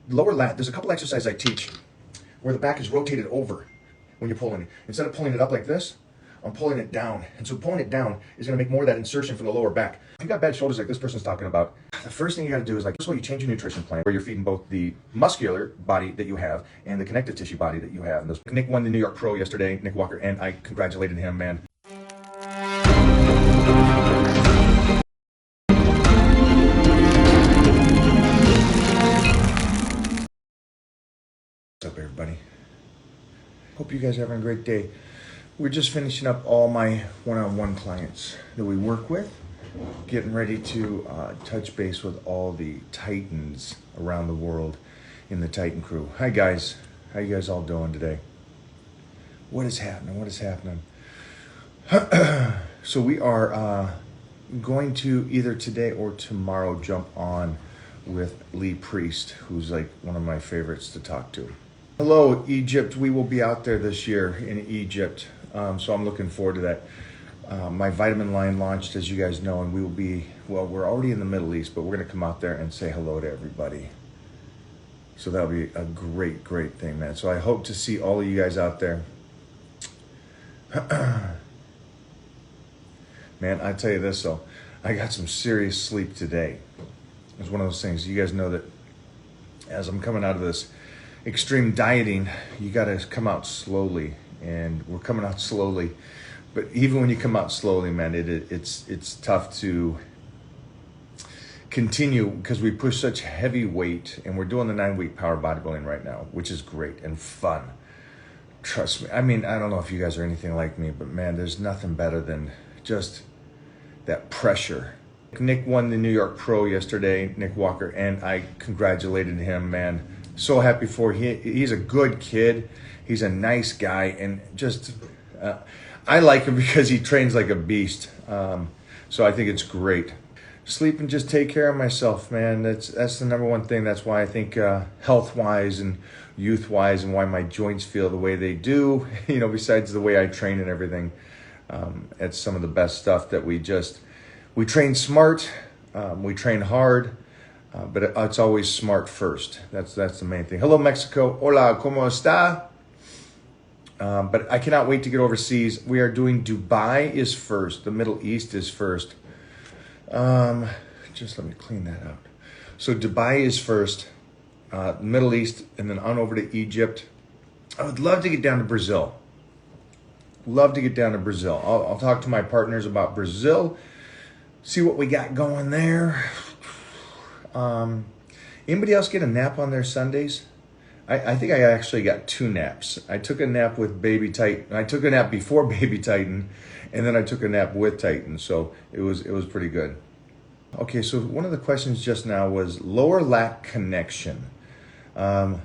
lower lat, there's a couple exercises I teach where the back is rotated over when you're pulling. Instead of pulling it up like this, I'm pulling it down. And so pulling it down is gonna make more of that insertion from the lower back. If you've got bad shoulders like this person's talking about, the first thing you gotta do is, like, first of all, you change your nutrition plan where you're feeding both the muscular body that you have and the connective tissue body that you have. And Nick won the New York Pro yesterday, Nick Walker, and I congratulated him, man. What's up, everybody? Hope you guys are having a great day. We're just finishing up all my one-on-one clients that we work with, getting ready to touch base with all the Titans around the world in the Titan crew. Hi guys, how you guys all doing today? What is happening? What is happening? So we are going to either today or tomorrow jump on with Lee Priest, who's like one of my favorites to talk to. Hello, Egypt. We will be out there this year in Egypt. So I'm looking forward to that. My vitamin line launched, as you guys know, and we will be, well, we're already in the Middle East, but we're going to come out there and say hello to everybody. So that'll be a great, great thing, man. So I hope to see all of you guys out there. Man, I tell you this, though. I got some serious sleep today. It's one of those things. You guys know that as I'm coming out of this extreme dieting, you got to come out slowly. And we're coming out slowly, but even when you come out slowly, man, it's tough to continue because we push such heavy weight, and we're doing the 9-week power bodybuilding right now, which is great and fun. Trust me. I mean, I don't know if you guys are anything like me, but man, there's nothing better than just that pressure. Nick won the New York Pro yesterday, Nick Walker, and I congratulated him, man. So happy for him. He's a good kid. He's a nice guy, and just I like him because he trains like a beast. So I think it's great. Sleep and just take care of myself, man. That's the number one thing. That's why I think health-wise and youth-wise, and why my joints feel the way they do. You know, besides the way I train and everything, it's some of the best stuff that we train smart, we train hard. But it's always smart first. That's the main thing. Hello, Mexico. Hola, ¿cómo está? But I cannot wait to get overseas. We are doing Dubai is first. The Middle East is first. Just let me clean that out. So Dubai is first, Middle East, and then on over to Egypt. I would love to get down to Brazil. Love to get down to Brazil. I'll talk to my partners about Brazil, see what we got going there. Anybody else get a nap on their Sundays? I think I actually got 2 naps. I took a nap with Baby Titan. I took a nap before Baby Titan, and then I took a nap with Titan. So it was pretty good. Okay, so one of the questions just now was lower lat connection. So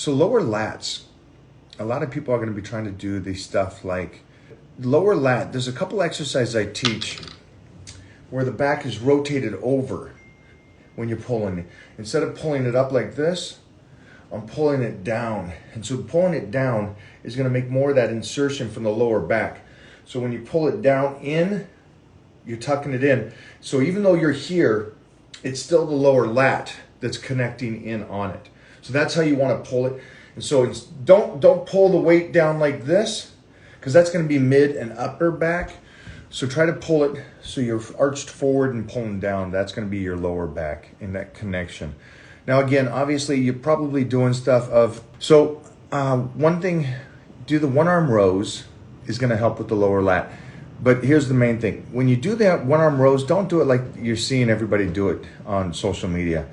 lower lats, a lot of people are going to be trying to do the stuff like lower lat. There's a couple exercises I teach where the back is rotated over when you're pulling it. Instead of pulling it up like this, I'm pulling it down. And so pulling it down is gonna make more of that insertion from the lower back. So when you pull it down in, you're tucking it in. So even though you're here, it's still the lower lat that's connecting in on it. So that's how you wanna pull it. And so don't pull the weight down like this, because that's gonna be mid and upper back. So try to pull it so you're arched forward and pulling down. That's going to be your lower back in that connection. Now again, obviously you're probably doing stuff of, so one thing, do the 1-arm rows is going to help with the lower lat. But here's the main thing. When you do that 1-arm rows, don't do it like you're seeing everybody do it on social media.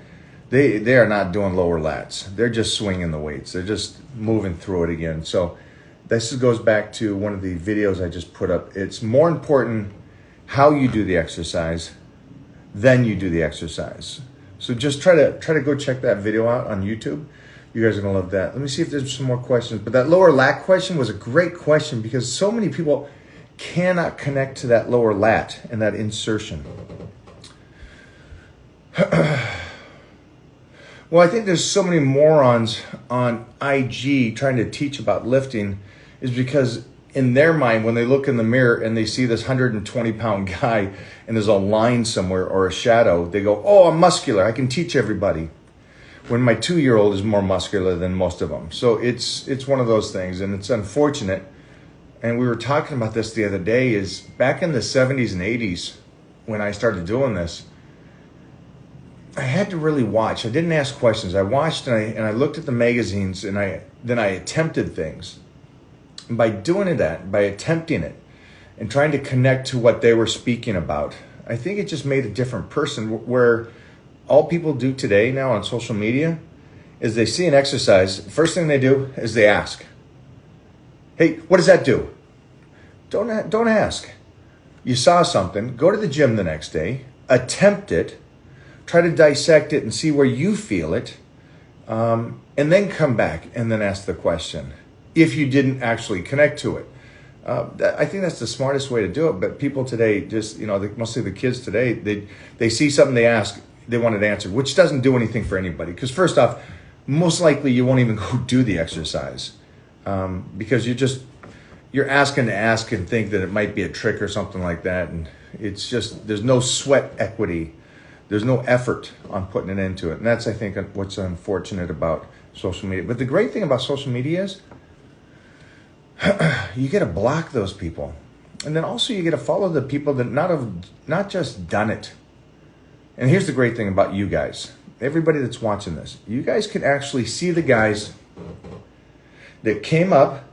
They are not doing lower lats. They're just swinging the weights. They're just moving through it again. So this goes back to one of the videos I just put up. It's more important how you do the exercise than you do the exercise. So just try to go check that video out on YouTube. You guys are gonna love that. Let me see if there's some more questions. But that lower lat question was a great question because so many people cannot connect to that lower lat and that insertion. Well, I think there's so many morons on IG trying to teach about lifting is because in their mind, when they look in the mirror and they see this 120-pound guy and there's a line somewhere or a shadow, they go, oh, I'm muscular, I can teach everybody. when my 2-year-old is more muscular than most of them. So it's one of those things, and it's unfortunate. And we were talking about this the other day, is back in the 70s and 80s when I started doing this, I had to really watch. I didn't ask questions. I watched and I looked at the magazines, and then I attempted things. And by doing that, by attempting it and trying to connect to what they were speaking about, I think it just made a different person. Where all people do today now on social media is they see an exercise. First thing they do is they ask, "Hey, what does that do?" Don't ask. You saw something, go to the gym the next day, attempt it, try to dissect it and see where you feel it, and then come back and then ask the question if you didn't actually connect to it. I think that's the smartest way to do it. But people today, just mostly the kids today, they see something, they ask, they want it answered, which doesn't do anything for anybody. Because first off, most likely you won't even go do the exercise, because you're asking to ask and think that it might be a trick or something like that, and it's just, there's no sweat equity. There's no effort on putting it into it. And that's, I think, what's unfortunate about social media. But the great thing about social media is you get to block those people. And then also you get to follow the people that not just done it. And here's the great thing about you guys. Everybody that's watching this, you guys can actually see the guys that came up,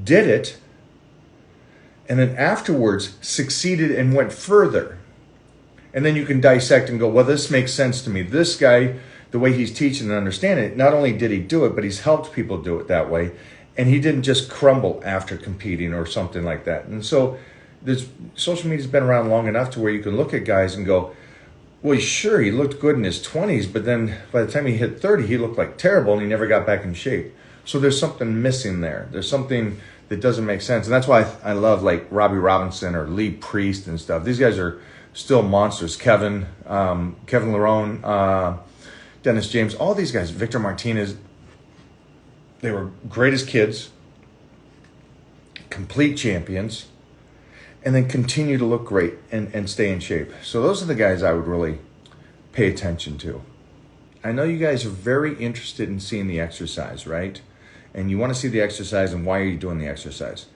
did it, and then afterwards succeeded and went further. And then you can dissect and go, well, this makes sense to me. This guy, the way he's teaching and understanding it, not only did he do it, but he's helped people do it that way. And he didn't just crumble after competing or something like that. And so social media's been around long enough to where you can look at guys and go, well, sure, he looked good in his 20s, but then by the time he hit 30, he looked like terrible and he never got back in shape. So there's something missing there. There's something that doesn't make sense. And that's why I love like Robbie Robinson or Lee Priest and stuff. These guys are still monsters. Kevin Larone, Dennis James, all these guys, Victor Martinez, they were great as kids, complete champions, and then continue to look great and stay in shape. So those are the guys I would really pay attention to. I know you guys are very interested in seeing the exercise, right? And you want to see the exercise and why are you doing the exercise?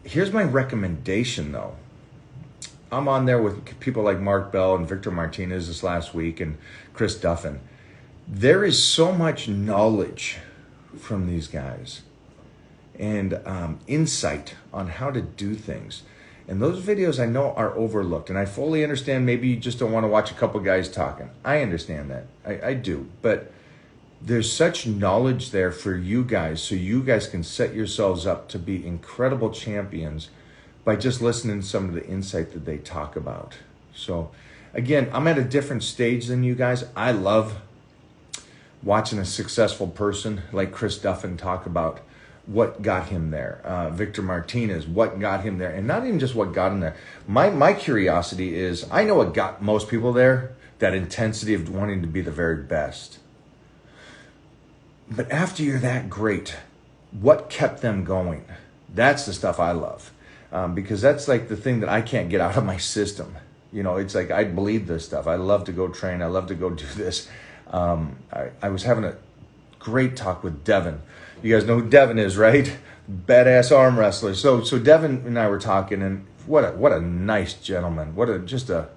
Here's my recommendation though. I'm on there with people like Mark Bell and Victor Martinez this last week and Chris Duffin. There is so much knowledge from these guys and insight on how to do things. And those videos I know are overlooked. And I fully understand maybe you just don't want to watch a couple guys talking. I understand that. I do. But there's such knowledge there for you guys so you guys can set yourselves up to be incredible champions by just listening to some of the insight that they talk about. So again, I'm at a different stage than you guys. I love watching a successful person like Chris Duffin talk about what got him there. Victor Martinez, what got him there. And not even just what got him there. My curiosity is, I know what got most people there, that intensity of wanting to be the very best. But after you're that great, what kept them going? That's the stuff I love. Because that's like the thing that I can't get out of my system. It's like I bleed this stuff. I love to go train. I love to go do this. I was having a great talk with Devin. You guys know who Devin is, right? Badass arm wrestler. So Devin and I were talking, and what a nice gentleman. Just a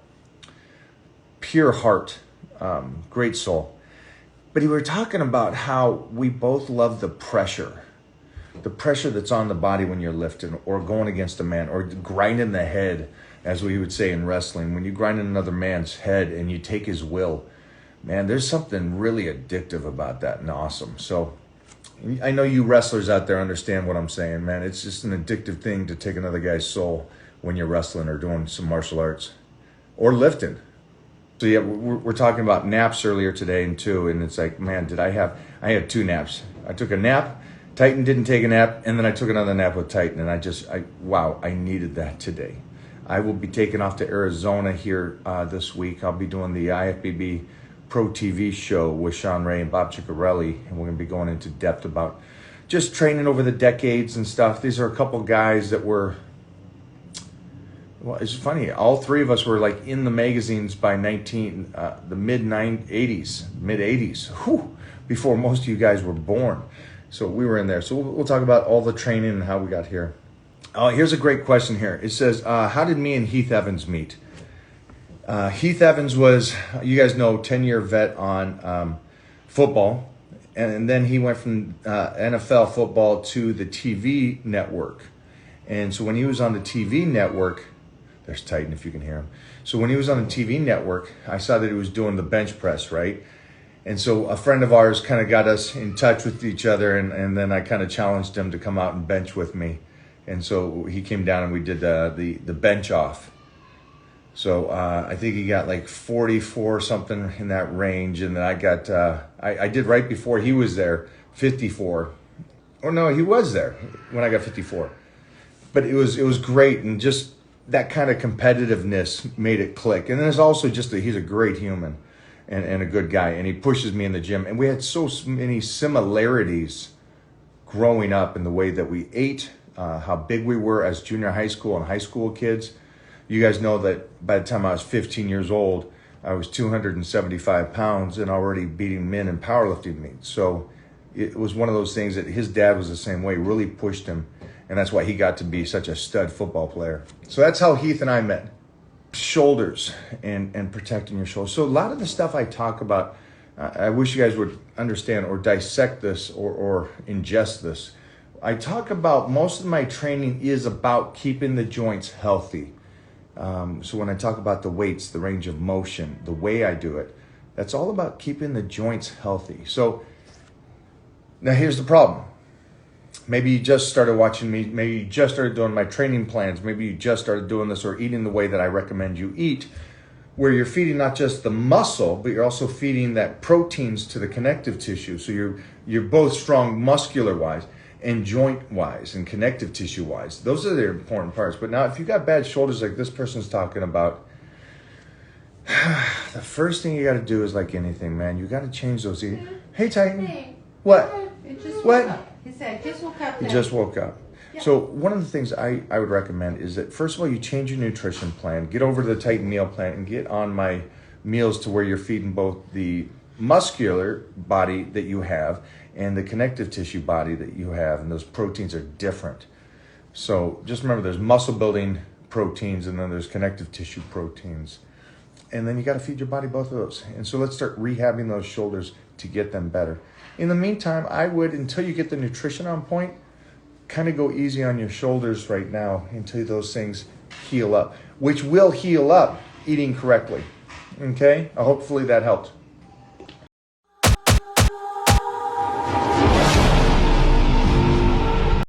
pure heart, great soul. But we were talking about how we both love the pressure that's on the body when you're lifting or going against a man or grinding the head, as we would say in wrestling. When you grind in another man's head and you take his will, man, there's something really addictive about that and awesome. So I know you wrestlers out there understand what I'm saying, man. It's just an addictive thing to take another guy's soul when you're wrestling or doing some martial arts or lifting. So yeah, we're talking about naps earlier today and it's like, man, I had 2 naps. I took a nap, Titan didn't take a nap, and then I took another nap with Titan, and I needed that today. I will be taking off to Arizona here this week. I'll be doing the IFBB Pro TV show with Sean Ray and Bob Ciccarelli, and we're going to be going into depth about just training over the decades and stuff. These are a couple guys that were, well, it's funny, all 3 of us were like in the magazines by the mid 80s. Whew. before most of you guys were born. So we were in there. So we'll talk about all the training and how we got here. Oh, here's a great question here. It says, how did me and Heath Evans meet? Heath Evans was, you guys know, 10-year vet on football. And then he went from NFL football to the TV network. And so when he was on the TV network, there's Titan if you can hear him. So when he was on the TV network, I saw that he was doing the bench press, right? And so a friend of ours kind of got us in touch with each other, and then I kind of challenged him to come out and bench with me. And so he came down and we did the bench off. So I think he got like 44 something in that range, and then I got I did right before he was there 54. Or no, he was there when I got 54. But it was great, and just that kind of competitiveness made it click. And then there's also just that he's a great human. And a good guy, and he pushes me in the gym. And we had so many similarities growing up in the way that we ate, how big we were as junior high school and high school kids. You guys know that by the time I was 15 years old, I was 275 pounds and already beating men in powerlifting meets. So it was one of those things that his dad was the same way, really pushed him. And that's why he got to be such a stud football player. So that's how Heath and I met. Shoulders and protecting your shoulders. So a lot of the stuff I talk about, I wish you guys would understand or dissect this or ingest this. I talk about, most of my training is about keeping the joints healthy. So when I talk about the weights, the range of motion, the way I do it, that's all about keeping the joints healthy. So now here's the problem. Maybe you just started watching me. Maybe you just started doing my training plans. Maybe you just started doing this or eating the way that I recommend you eat, where you're feeding not just the muscle, but you're also feeding that proteins to the connective tissue. So you're both strong muscular-wise and joint-wise and connective tissue-wise. Those are the important parts. But now if you got bad shoulders like this person's talking about, the first thing you got to do is like anything, man. You got to change those. Hey, Titan. Hey. What? What? He said, just woke up. He just woke up. Yeah. So one of the things I would recommend is that, first of all, you change your nutrition plan. Get over to the Titan meal plan and get on my meals to where you're feeding both the muscular body that you have and the connective tissue body that you have. And those proteins are different. So just remember, there's muscle building proteins and then there's connective tissue proteins. And then you got to feed your body both of those. And so let's start rehabbing those shoulders to get them better. In the meantime, I would, until you get the nutrition on point, kind of go easy on your shoulders right now until those things heal up, which will heal up eating correctly. Okay? Hopefully that helped.